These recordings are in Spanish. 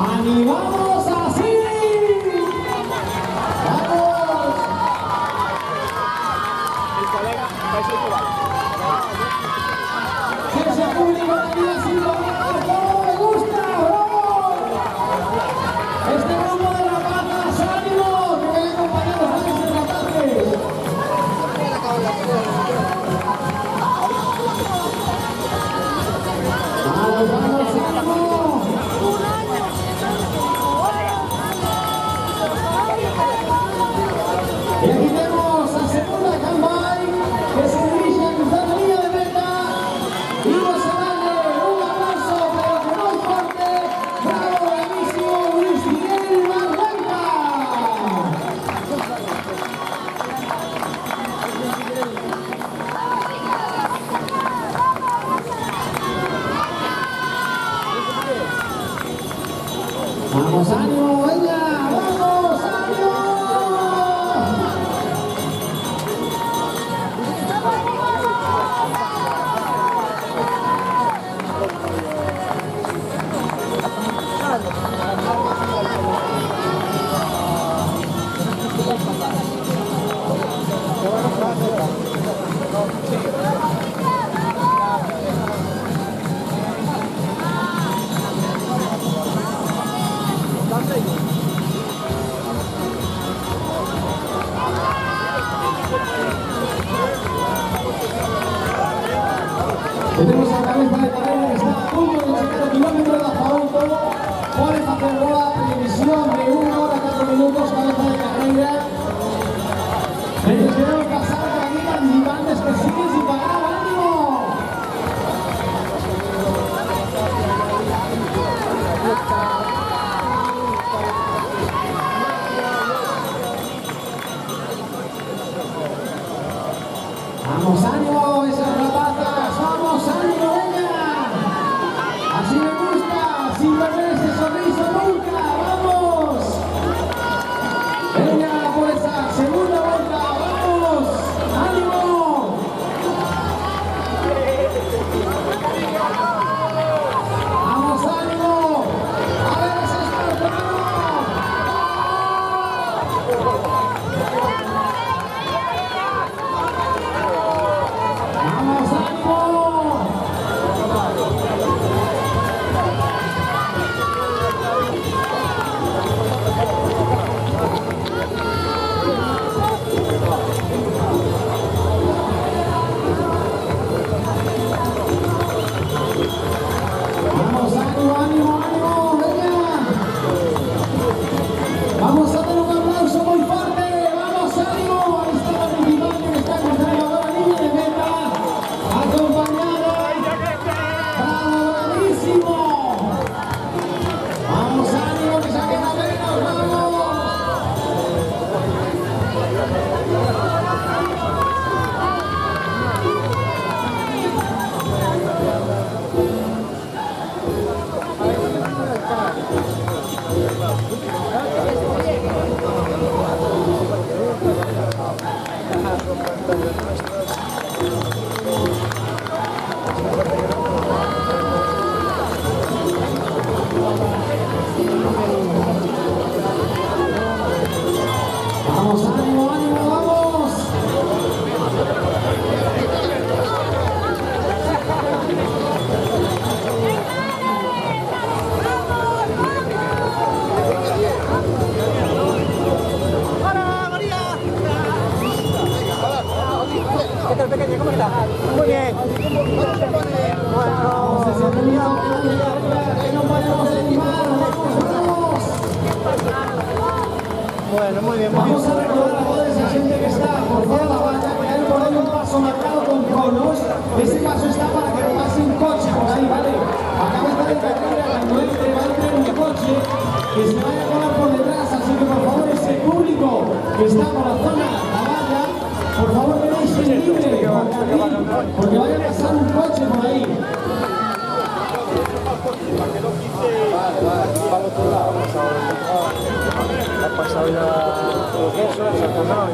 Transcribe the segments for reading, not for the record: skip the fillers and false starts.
¡Animamos así! ¡Vamos! El colega va a ser igual. ¡Que ese público de aquí así lo vea! ¡Cómo me gusta! ¡Vamos! Este grupo de rapaces, ánimo, que ven acompañados a esos rapaces. ¡Vamos, vamos, ánimo! Y aquí tenemos a segunda campaña que se dirige a cruzar la línea de meta y nos a darle un aplauso pero que muy fuerte. ¡Bravo, buenísimo, Luis Miguel Barranca! ¡Vamos, ánimo, venga! ¡Vamos, ánimo! Tenemos a cabeza de carrera que está a punto de checar el kilómetro de Azaonto. Puedes hacer la televisión de 1 hora 4 minutos, cabeza de carrera. Les queremos pasar por aquí participantes que siguen sin pagar. ¡Ánimo! ¡Vamos, ánimo! ¡Esas rapazas! ¡Vamos, ánimo! ¡Venga! ¡Así me gusta! ¡Sin perder ese sorriso nunca! ¡Vamos! ¡Venga por esa segunda vuelta! ¡Vamos! ¡Ánimo! ¡Vamos, ánimo! ¡A ver ese esfuerzo! ¡Vamos, ánimo! ¡Vamos, ánimo, ánimo, ánimo! ¡Venga! ¡Vamos a dar un aplauso muy fuerte! ¡Vamos, ánimo! Ahí está el participante que está cruzando ahora la línea de meta, acompañado. ¡Bravo, bravísimo! ¡Vamos, ánimo, que saquen la menos! ¡Vamos! ¡Vamos, ánimo, ánimo, vamos! Muy bien. Vamos a hacer un que no podemos animar. Vamos. Bueno, muy bien. Vamos a recordar a toda esa gente que está por fuera de la valla, que hay por ahí un paso marcado con conos. Ese paso está para que no pase un coche por ahí, ¿vale? A cabeza de carrera, cuando entre, va a entrar un coche que se vaya a colar por detrás. Así que por favor, ese público que está por la zona de la valla, por favor, veréis que es libre, porque vaya a pasar un coche por ahí. Ha pasado ya eso, se ha tomado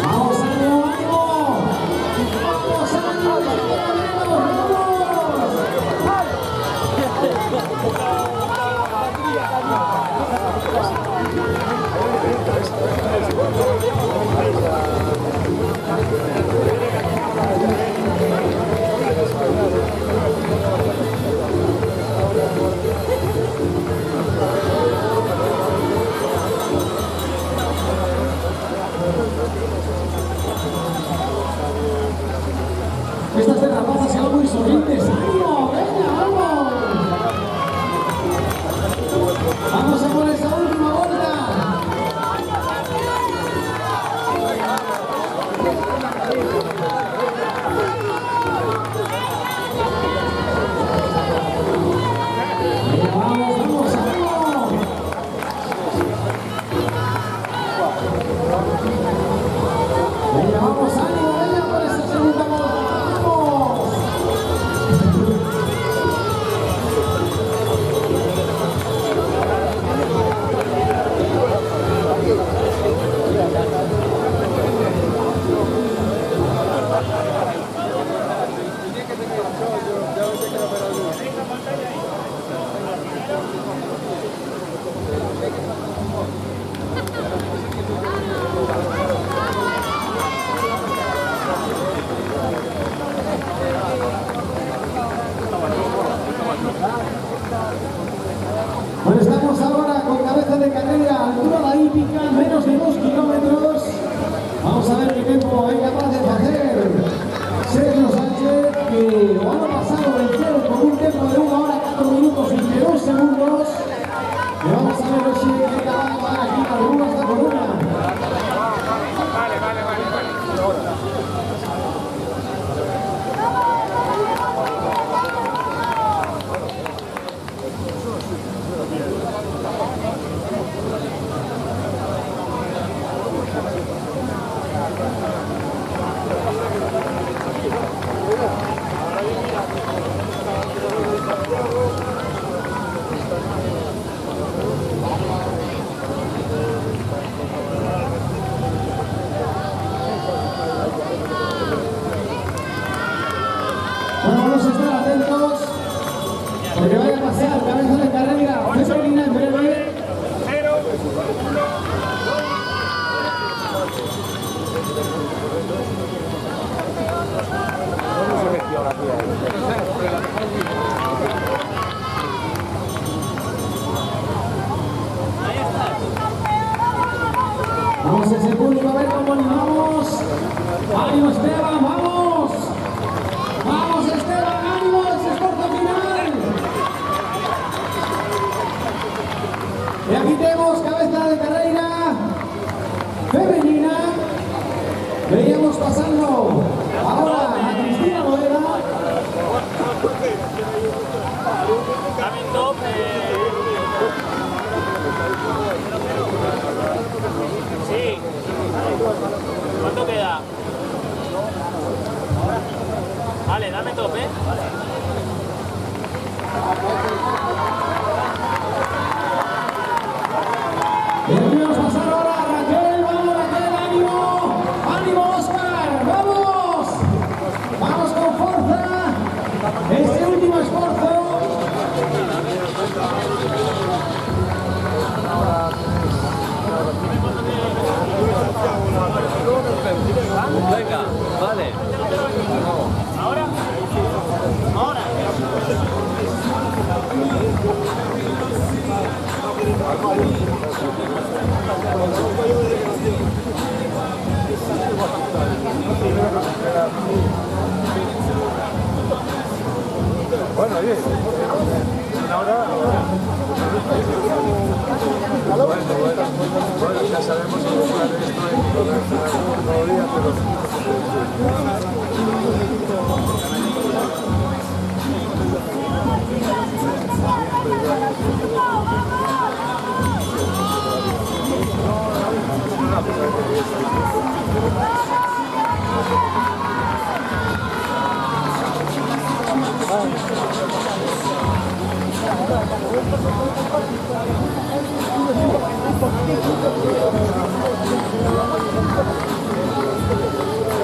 ¡Vamos, ánimo, ánimo! ¡Vamos, ánimo! Estas terrazas se van muy sonrientes. ¡Ánimo! ¡Venga, vamos! ¡Vamos a por esa última vuelta! Venga, vamos, vamos, ánimo. Venga, vamos, ánimo, venga por esa segunda vuelta. ¡Vamos! Bueno, estamos ahora con cabeza de carrera, altura la hípica, menos de 2 kilómetros. Vamos a ver qué tiempo es capaz de hacer Sergio Sánchez, que lo han pasado vencieron con un tiempo de 1 hora 4 minutos 22 segundos. Y vamos a ver si es capaz de parar aquí alguna hasta por una. Bueno, vamos a estar atentos porque vaya a pasar cabeza de carrera femenina en breve. Vamos a ese público a ver cómo animamos. ¡Ánimo, Esteban! ¡Vamos! ¡Vamos, Esteban! ¡Ánimo! ¡Ese esfuerzo final! Y aquí tenemos cabeza de carrera femenina. Veíamos pasando ahora a Cristina Boera. Sí. ¿Cuánto queda? Vale, dame tope. Y aquí vamos a pasar ahora a Raquel. ¡Vamos, Raquel! ¡Ánimo! ¡Ánimo, Óscar! ¡Vamos! ¡Vamos con fuerza! Este último esfuerzo. Venga, vale. ¿Ahora? Ahora. Bueno, bien. Ahora. Bueno, ya sabemos que esto es todo día, pero.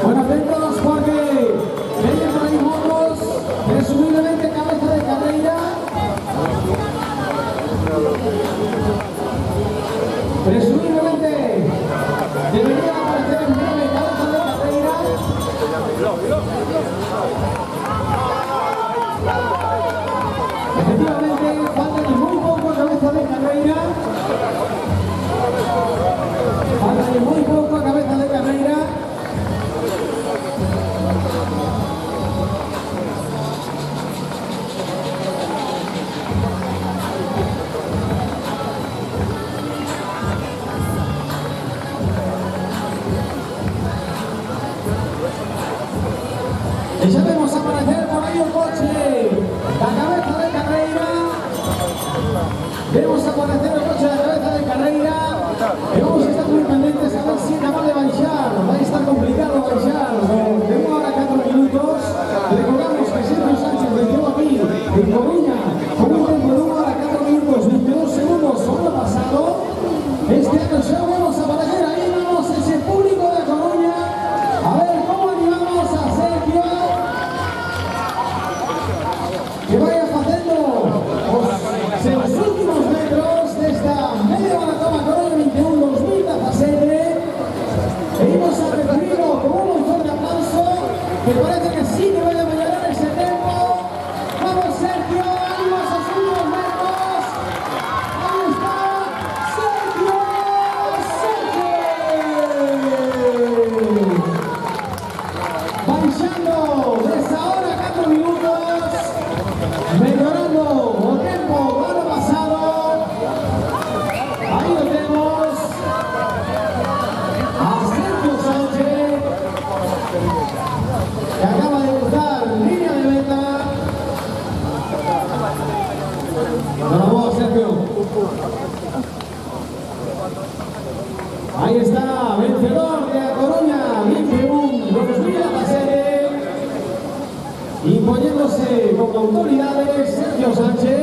Bueno, atentos porque vienen por ahí motos, presumiblemente cabeza de carrera. Presumiblemente debería aparecer en breve cabeza de carrera. Efectivamente, faltan muy poco cabeza de carrera. Faltan muy poco cabeza de carrera. Y ya vemos aparecer por ahí un coche, la cabeza de carrera. Vemos aparecer el coche de la cabeza de carrera. Y vamos a estar muy pendientes a ver si acaba de baixar. Va a estar complicado baixar. De 1 hora 4 minutos. Recordamos que Sergio Sánchez venció aquí en Coruña con un tiempo de 1 hora 4 minutos 22 segundos sobre el pasado. Este año ya vamos a aparecer ahí. Vamos ese público de Coruña. A ver cómo animamos a Sergio. Que vaya haciendo los últimos metros de esta media maratón Coruña 21 2017. Venimos a recibirlo con un fuerte aplauso que parece que sí que vaya a mejorar ese tiempo. Vamos Sergio, ánimos a sus últimos metros. Ahí está Sergio Sánchez. Baixando desde ahora 4 minutos. Mejorando el tiempo del año pasado. Ahí lo tenemos a Sergio Sánchez, que acaba de cruzar línea de meta. Vamos, Sergio. Ahí está, vencedor de A Coruña 21 2017. Imponiéndose como autoridades Sergio Sánchez,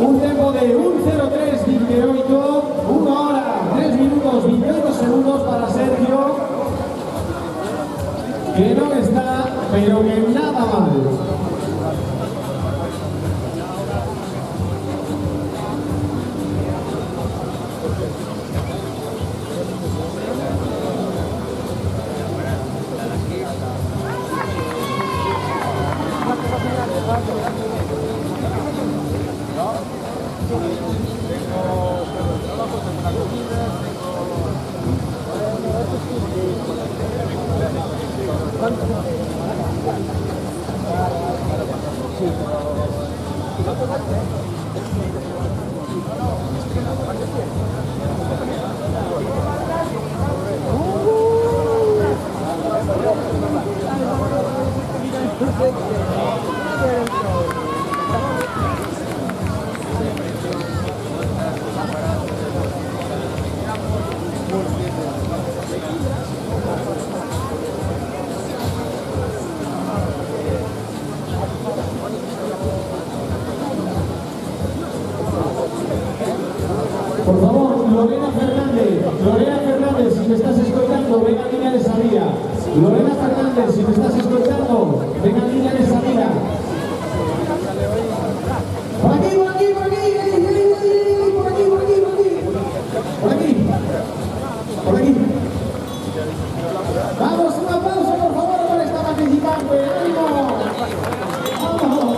un tiempo de 1:03:28, 1 hora 3 minutos 28 segundos para Sergio, que no está, pero que nada mal. Por favor, Lorena Fernández, si me estás escuchando, venga en línea de salida. Lorena Fernández, si me estás escuchando, venga en línea de salida. Por aquí, por aquí, por aquí, por aquí, por aquí, por aquí, por aquí. Vamos, un aplauso por favor por esta participante. ¡Ánimo! ¡Vamos!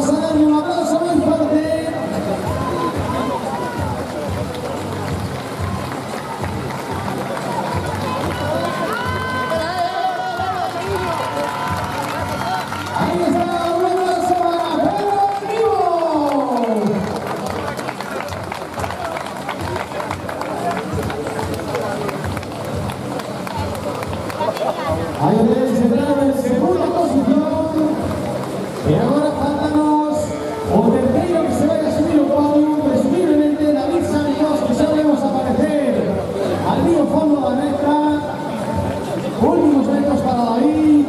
Vamos a darle un abrazo muy fuerte. Ahí está, un abrazo para Pedro Vivo. Ahí se trata en segunda posición. Y ahora faltanos o tercero que se vaya a subir un podio, presumiblemente David Santos, que ya debemos aparecer al mismo fondo de la meta. Últimos metros para David.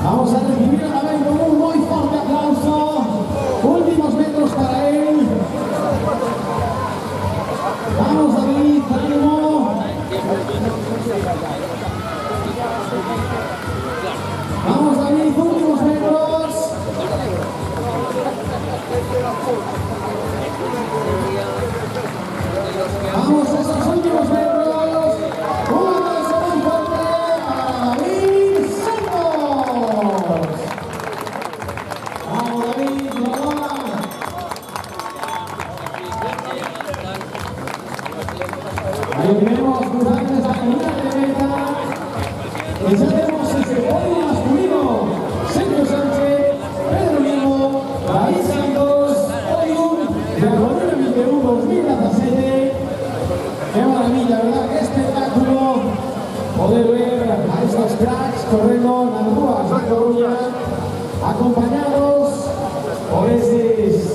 Vamos a recibir a David con un muy fuerte aplauso. Últimos metros para él. Vamos David, ánimo. Vamos David, últimos metros. Vamos a esos últimos metros. Un aplauso muy fuerte a David Santos. Vamos David, vamos. Ahí tenemos cruzando esa línea de meta. Y ya tenemos ese podio masculino. Sergio Sánchez, Pedro Vivo, David Santos, podium de la Corona 21-2017. Qué maravilla, ¿verdad? Qué espectáculo poder ver a estos cracks corriendo las ruas de Coruña, acompañados por esos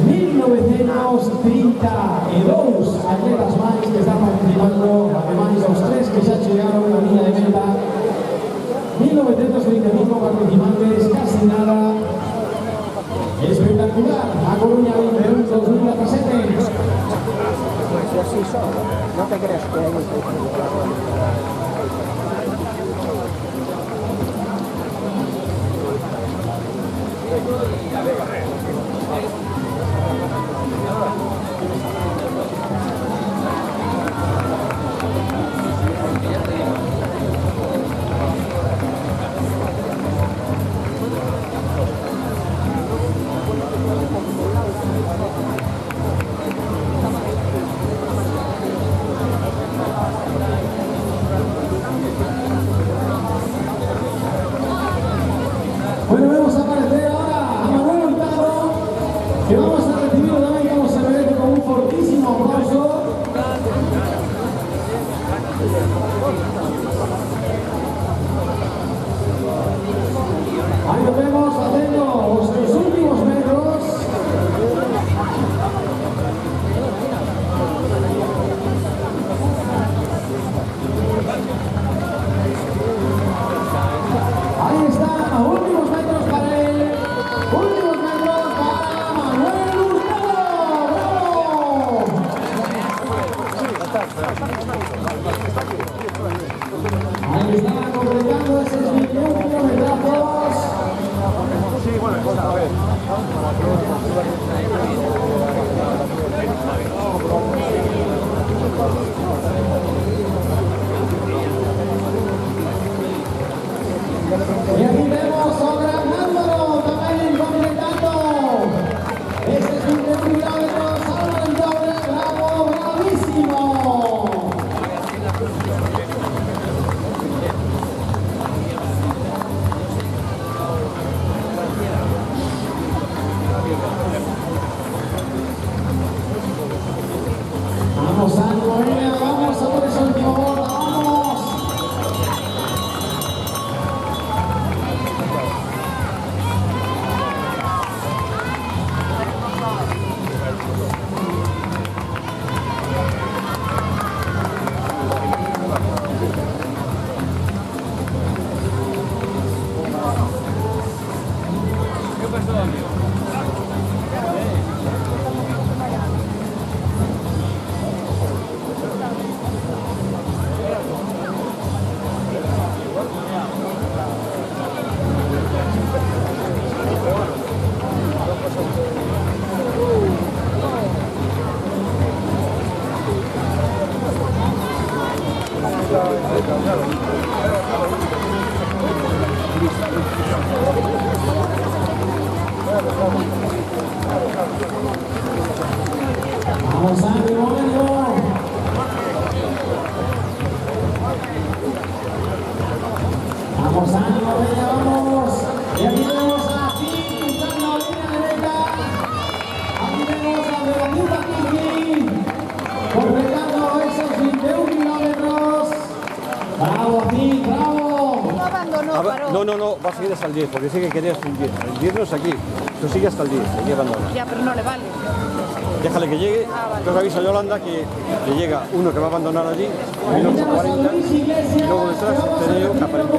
1932 atletas más que están participando, además los tres que ya llegaron a la línea de meta. 1935 participantes, casi nada. Espectacular, a Coruña 21-2017. Así son, no te creas que hay Bueno, vamos a aparecer ahora a Manuel Hurtado, que vamos a recibirlo también, como se merece, con un fortísimo aplauso. Ahí lo vemos haciendo los últimos metros. Ahí está, últimos metros para él, últimos metros para Manuel Hurtado. ¡Bravo! Ahí está completando esos 21 kilometrazos. Y aquí vemos a Granándolo también completando estos 21 kilómetros. Ahora el doble, bravo, bravísimo. Vamos, ánimo, venga, vamos a por ese último borde, vamos. Vamos a Correa, vamos. Y aquí tenemos a Kim buscando línea de meta. Aquí tenemos a Veracruz Kiki completando esos 21 kilómetros. Bravo, Kim, bravo. No abandonó, Ah, paró. no, va a seguir hasta el 10, porque sé que quería hasta el 10. El 10 no es aquí, tú sigue hasta el 10, aquí abandona. Ya, pero no le vale. Déjale que llegue, entonces avisa a Yolanda que le llega uno que va a abandonar allí, minuto 40, y luego detrás tenía que aparentemente